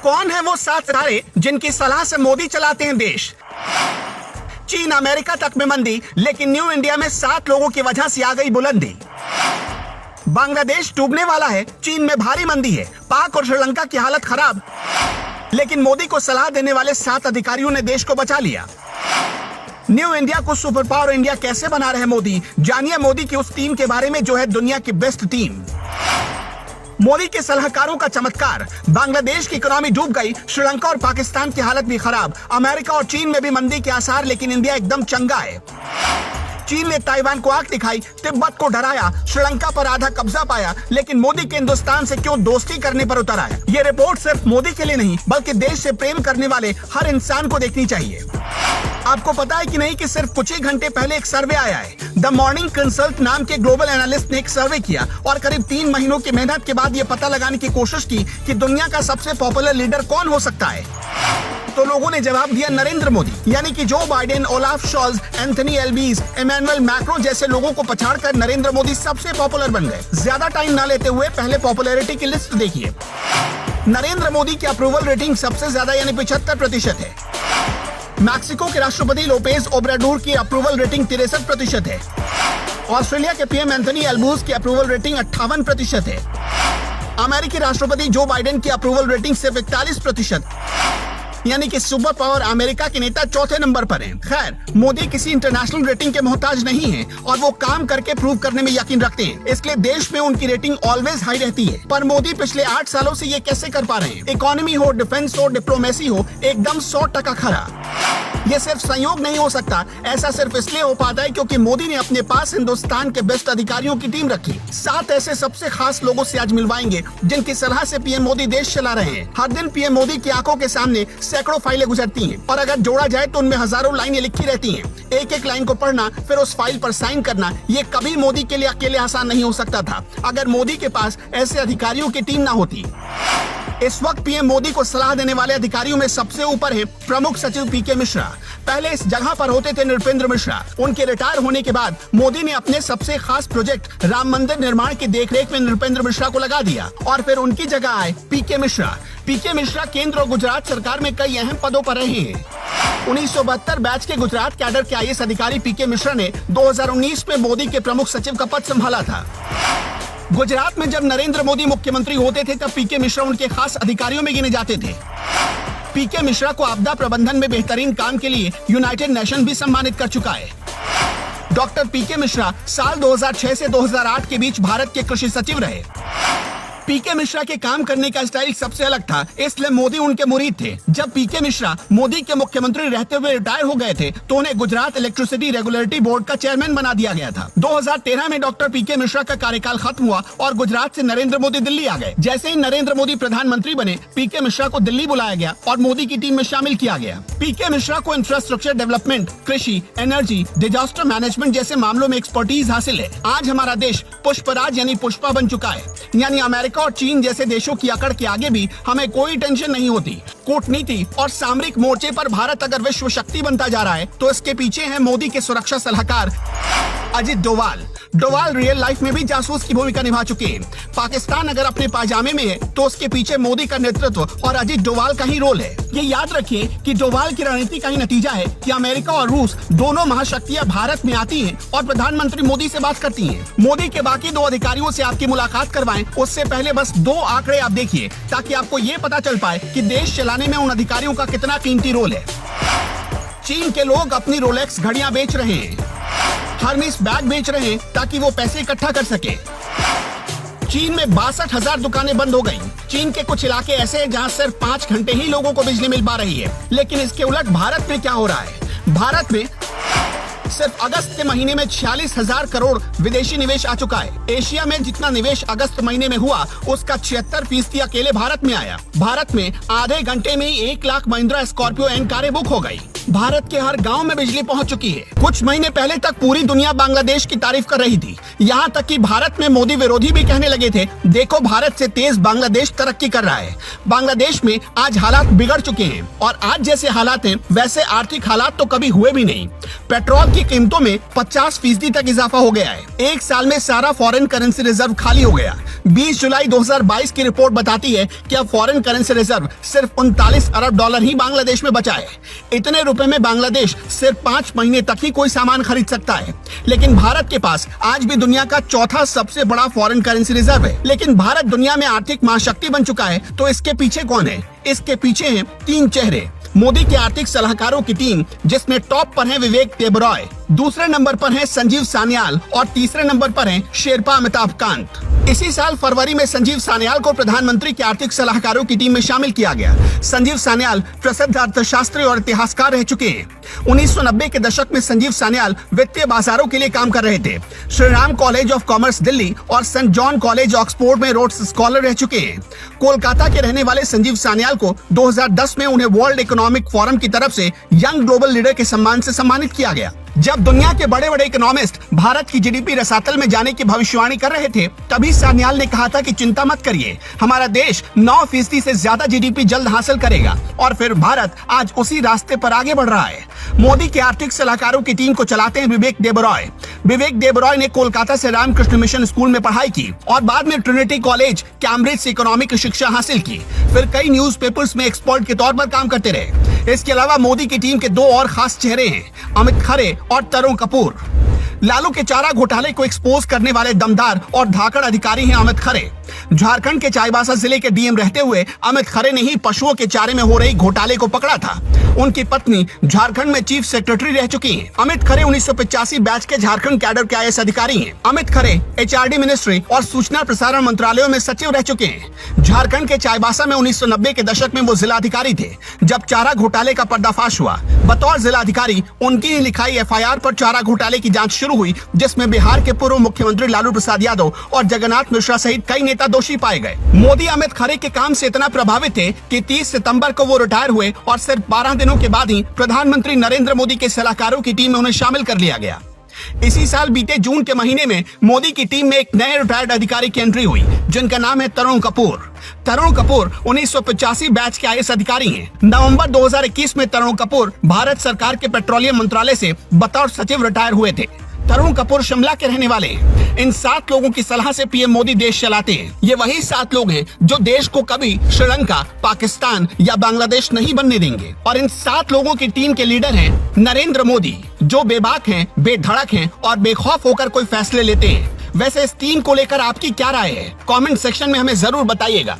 कौन है वो 7 सितारे जिनकी सलाह से मोदी चलाते हैं देश? चीन अमेरिका तक में मंदी, लेकिन न्यू इंडिया में 7 लोगों की वजह से आ गई बुलंदी। बांग्लादेश डूबने वाला है, चीन में भारी मंदी है, पाक और श्रीलंका की हालत खराब, लेकिन मोदी को सलाह देने वाले 7 अधिकारियों ने देश को बचा लिया। न्यू इंडिया को सुपर पावर इंडिया कैसे बना रहे मोदी, जानिए मोदी की उस टीम के बारे में जो है दुनिया की बेस्ट टीम। मोदी के सलाहकारों का चमत्कार, बांग्लादेश की इकोनॉमी डूब गई, श्रीलंका और पाकिस्तान की हालत भी खराब, अमेरिका और चीन में भी मंदी के आसार, लेकिन इंडिया एकदम चंगा है। चीन ने ताइवान को आंख दिखाई, तिब्बत को डराया, श्रीलंका पर आधा कब्जा पाया, लेकिन मोदी के हिंदुस्तान से क्यों दोस्ती करने पर उतर आया। ये रिपोर्ट सिर्फ मोदी के लिए नहीं, बल्कि देश से प्रेम करने वाले हर इंसान को देखनी चाहिए। आपको पता है कि नहीं कि सिर्फ कुछ ही घंटे पहले एक सर्वे आया है। द मॉर्निंग कंसल्ट नाम के ग्लोबल एनालिस्ट ने एक सर्वे किया और करीब 3 महीनों की मेहनत के बाद ये पता लगाने की कोशिश की कि दुनिया का सबसे पॉपुलर लीडर कौन हो सकता है। तो लोगों ने जवाब दिया नरेंद्र मोदी, यानी कि Joe Biden, Olaf Scholz, Anthony Albanese, Emmanuel Macron जैसे लोगों को पछाड़कर नरेंद्र मोदी सबसे पॉपुलर बन गए। ज्यादा टाइम ना लेते हुए पहले पॉपुलैरिटी की लिस्ट देखिए। नरेंद्र मोदी की अप्रूवल रेटिंग सबसे ज्यादा यानी 75% है। मैक्सिको के राष्ट्रपति लोपेज ओब्राडोर की अप्रूवल रेटिंग 63% है। ऑस्ट्रेलिया के पीएम एंथनी एल्बूज की अप्रूवल रेटिंग 58% है। अमेरिकी राष्ट्रपति जो बाइडेन की अप्रूवल रेटिंग सिर्फ 41%, यानी कि सुपर पावर अमेरिका के नेता चौथे नंबर पर हैं। खैर, मोदी किसी इंटरनेशनल रेटिंग के मोहताज नहीं हैं और वो काम करके प्रूव करने में यकीन रखते हैं, इसलिए देश में उनकी रेटिंग ऑलवेज हाई रहती है। पर मोदी पिछले 8 सालों से ये कैसे कर पा रहे हैं? इकोनॉमी हो, डिफेंस हो, डिप्लोमेसी हो, एकदम 100% खरा। ये सिर्फ संयोग नहीं हो सकता, ऐसा सिर्फ इसलिए हो पाता है क्योंकि मोदी ने अपने पास हिंदुस्तान के बेस्ट अधिकारियों की टीम रखी। 7 ऐसे सबसे खास लोगों से आज मिलवाएंगे जिनकी सलाह से पीएम मोदी देश चला रहे हैं। हर दिन पीएम मोदी की आंखों के सामने सैकड़ों फाइलें गुजरती हैं और अगर जोड़ा जाए तो उनमें हजारों लाइनें लिखी रहती हैं। एक एक लाइन को पढ़ना, फिर उस फाइल पर साइन करना, ये कभी मोदी के लिए अकेले आसान नहीं हो सकता था अगर मोदी के पास ऐसे अधिकारियों की टीम ना होती। इस वक्त पीएम मोदी को सलाह देने वाले अधिकारियों में सबसे ऊपर है प्रमुख सचिव पीके मिश्रा। पहले इस जगह पर होते थे नृपेंद्र मिश्रा। उनके रिटायर होने के बाद मोदी ने अपने सबसे खास प्रोजेक्ट राम मंदिर निर्माण की देखरेख में नृपेंद्र मिश्रा को लगा दिया और फिर उनकी जगह आए पीके मिश्रा। पीके मिश्रा केंद्र और गुजरात सरकार में कई अहम पदों पर रहे हैं। 1972 बैच के गुजरात कैडर के आईएएस अधिकारी पीके मिश्रा ने 2019 में मोदी के प्रमुख सचिव का पद संभाला था। गुजरात में जब नरेंद्र मोदी मुख्यमंत्री होते थे तब पीके मिश्रा उनके खास अधिकारियों में गिने जाते थे। पीके मिश्रा को आपदा प्रबंधन में बेहतरीन काम के लिए यूनाइटेड नेशन भी सम्मानित कर चुका है। डॉक्टर पीके मिश्रा साल 2006 से 2008 के बीच भारत के कृषि सचिव रहे। पीके मिश्रा के काम करने का स्टाइल सबसे अलग था, इसलिए मोदी उनके मुरीद थे। जब पीके मिश्रा मोदी के मुख्यमंत्री रहते हुए रिटायर हो गए थे तो उन्हें गुजरात इलेक्ट्रिसिटी रेगुलेटरी बोर्ड का चेयरमैन बना दिया गया था। 2013 में डॉक्टर पीके मिश्रा का कार्यकाल खत्म हुआ और गुजरात से नरेंद्र मोदी दिल्ली आ गए। जैसे ही नरेंद्र मोदी प्रधानमंत्री बने, पीके मिश्रा को दिल्ली बुलाया गया और मोदी की टीम में शामिल किया गया। पीके मिश्रा को इंफ्रास्ट्रक्चर डेवलपमेंट, कृषि, एनर्जी, डिजास्टर मैनेजमेंट जैसे मामलों में एक्सपर्टीज हासिल है। आज हमारा देश पुष्पराज यानी पुष्पा बन चुका है, यानी अमेरिका और चीन जैसे देशों की अकड़ के आगे भी हमें कोई टेंशन नहीं होती। कूटनीति और सामरिक मोर्चे पर भारत अगर विश्व शक्ति बनता जा रहा है तो इसके पीछे है मोदी के सुरक्षा सलाहकार अजित डोवाल। डोवाल रियल लाइफ में भी जासूस की भूमिका निभा चुके हैं। पाकिस्तान अगर अपने पाजामे में है तो उसके पीछे मोदी का नेतृत्व और अजित डोवाल का ही रोल है। ये याद रखिए कि डोवाल की रणनीति का ही नतीजा है कि अमेरिका और रूस दोनों महाशक्तियां भारत में आती हैं और प्रधानमंत्री मोदी से बात करती हैं। मोदी के बाकी 2 अधिकारियों से आपकी मुलाकात करवाएं, उससे पहले बस 2 आंकड़े आप देखिए ताकि आपको ये पता चल पाए कि देश चलाने में उन अधिकारियों का कितना कीमती रोल है। चीन के लोग अपनी रोलेक्स घड़ियां बेच रहे हैं, हर्मेस बैग बेच रहे हैं ताकि वो पैसे इकट्ठा कर सके। चीन में 62,000 दुकानें बंद हो गई। चीन के कुछ इलाके ऐसे हैं जहां सिर्फ 5 घंटे ही लोगों को बिजली मिल पा रही है। लेकिन इसके उलट भारत में क्या हो रहा है? भारत में सिर्फ अगस्त के महीने में 46,000 करोड़ विदेशी निवेश आ चुका है। एशिया में जितना निवेश अगस्त महीने में हुआ उसका 76% अकेले भारत में आया। भारत में आधे घंटे में 1 लाख महिंद्रा स्कॉर्पियो एन कारें बुक हो गई। भारत के हर गांव में बिजली पहुंच चुकी है। कुछ महीने पहले तक पूरी दुनिया बांग्लादेश की तारीफ कर रही थी, यहाँ तक कि भारत में मोदी विरोधी भी कहने लगे थे, देखो भारत से तेज बांग्लादेश तरक्की कर रहा है। बांग्लादेश में आज हालात बिगड़ चुके हैं और आज जैसे हालात हैं वैसे आर्थिक हालात तो कभी हुए भी नहीं। पेट्रोल की कीमतों में 50% तक इजाफा हो गया है। एक साल में सारा फॉरेन करेंसी रिजर्व खाली हो गया। 20 जुलाई 2022 की रिपोर्ट बताती है कि अब फॉरेन करेंसी रिजर्व सिर्फ 39 अरब डॉलर ही बांग्लादेश में बचा है। इतने रुपए में बांग्लादेश सिर्फ 5 महीने तक ही कोई सामान खरीद सकता है। लेकिन भारत के पास आज भी दुनिया का चौथा सबसे बड़ा फॉरेन करेंसी रिजर्व है। लेकिन भारत दुनिया में आर्थिक महाशक्ति बन चुका है, तो इसके पीछे कौन है? इसके पीछे हैं 3 चेहरे। मोदी के आर्थिक सलाहकारों की टीम, जिसमें टॉप पर है विवेक देबरॉय, दूसरे नंबर पर है संजीव सान्याल और तीसरे नंबर पर है शेरपा अमिताभ कांत। इसी साल फरवरी में संजीव सान्याल को प्रधानमंत्री के आर्थिक सलाहकारों की टीम में शामिल किया गया। संजीव सान्याल प्रसिद्ध अर्थशास्त्री और इतिहासकार रह चुके हैं। 1990 के दशक में संजीव सान्याल वित्तीय बाजारों के लिए काम कर रहे थे। Shri Ram college of commerce Delhi और सेंट जॉन कॉलेज ऑक्सफोर्ड में रोड्स स्कॉलर रह चुके हैं। कोलकाता के रहने वाले संजीव सान्याल को 2010 में उन्हें वर्ल्ड इकोनॉमिक फोरम की तरफ से यंग ग्लोबल लीडर के सम्मान से सम्मानित किया गया। जब दुनिया के बड़े बड़े इकोनॉमिस्ट भारत की जीडीपी रसातल में जाने की भविष्यवाणी कर रहे थे, तभी सान्याल ने कहा था कि चिंता मत करिए, हमारा देश 9% से ज्यादा जीडीपी जल्द हासिल करेगा। और फिर भारत आज उसी रास्ते पर आगे बढ़ रहा है। मोदी के आर्थिक सलाहकारों की टीम को चलाते हैं विवेक देबरॉय। विवेक देबरॉय ने कोलकाता से रामकृष्ण मिशन स्कूल में पढ़ाई की और बाद में ट्रिनिटी कॉलेज कैम्ब्रिज से इकोनॉमी की शिक्षा हासिल की। फिर कई न्यूज़पेपर्स में एक्सपर्ट के तौर पर काम करते रहे। इसके अलावा मोदी की टीम के 2 और खास चेहरे हैं, अमित खरे और तरुण कपूर। लालू के चारा घोटाले को एक्सपोज करने वाले दमदार और धाकड़ अधिकारी हैं अमित खरे। झारखंड के चाईबासा जिले के डीएम रहते हुए अमित खरे ने ही पशुओं के चारे में हो रही घोटाले को पकड़ा था। उनकी पत्नी झारखंड में चीफ सेक्रेटरी रह चुकी हैं। अमित खरे 1985 बैच के झारखंड कैडर के आईएएस अधिकारी हैं। अमित खरे एचआरडी मिनिस्ट्री और सूचना प्रसारण मंत्रालयों में सचिव रह चुके हैं। झारखंड के चाईबासा में 1990 के दशक में वो जिलाधिकारी थे जब चारा घोटाले का पर्दाफाश हुआ। बतौर जिलाधिकारी उनकी ही लिखाई एफआईआर पर चारा घोटाले की जांच शुरू हुई, जिसमें बिहार के पूर्व मुख्यमंत्री लालू प्रसाद यादव और जगन्नाथ मिश्रा सहित कई नेता दोषी पाए गए। मोदी अमित खरे के काम से इतना प्रभावित थे कि 30 सितंबर को वो रिटायर हुए और सिर्फ 12 दिनों के बाद ही प्रधानमंत्री नरेंद्र मोदी के सलाहकारों की टीम में उन्हें शामिल कर लिया गया। इसी साल बीते जून के महीने में मोदी की टीम में एक नए रिटायर्ड अधिकारी की एंट्री हुई, जिनका नाम है तरुण कपूर। तरुण कपूर 1985 बैच के आईएएस अधिकारी हैं। नवंबर 2021 में तरुण कपूर भारत सरकार के पेट्रोलियम मंत्रालय से बतौर सचिव रिटायर हुए थे। तरुण कपूर शिमला के रहने वाले हैं। इन 7 लोगों की सलाह से पीएम मोदी देश चलाते हैं। ये वही 7 लोग हैं जो देश को कभी श्रीलंका, पाकिस्तान या बांग्लादेश नहीं बनने देंगे। और इन 7 लोगों की टीम के लीडर हैं नरेंद्र मोदी, जो बेबाक हैं, बेधड़क हैं और बेखौफ होकर कोई फैसले लेते हैं। वैसे इस टीम को लेकर आपकी क्या राय है? कमेंट सेक्शन में हमें जरूर बताइएगा।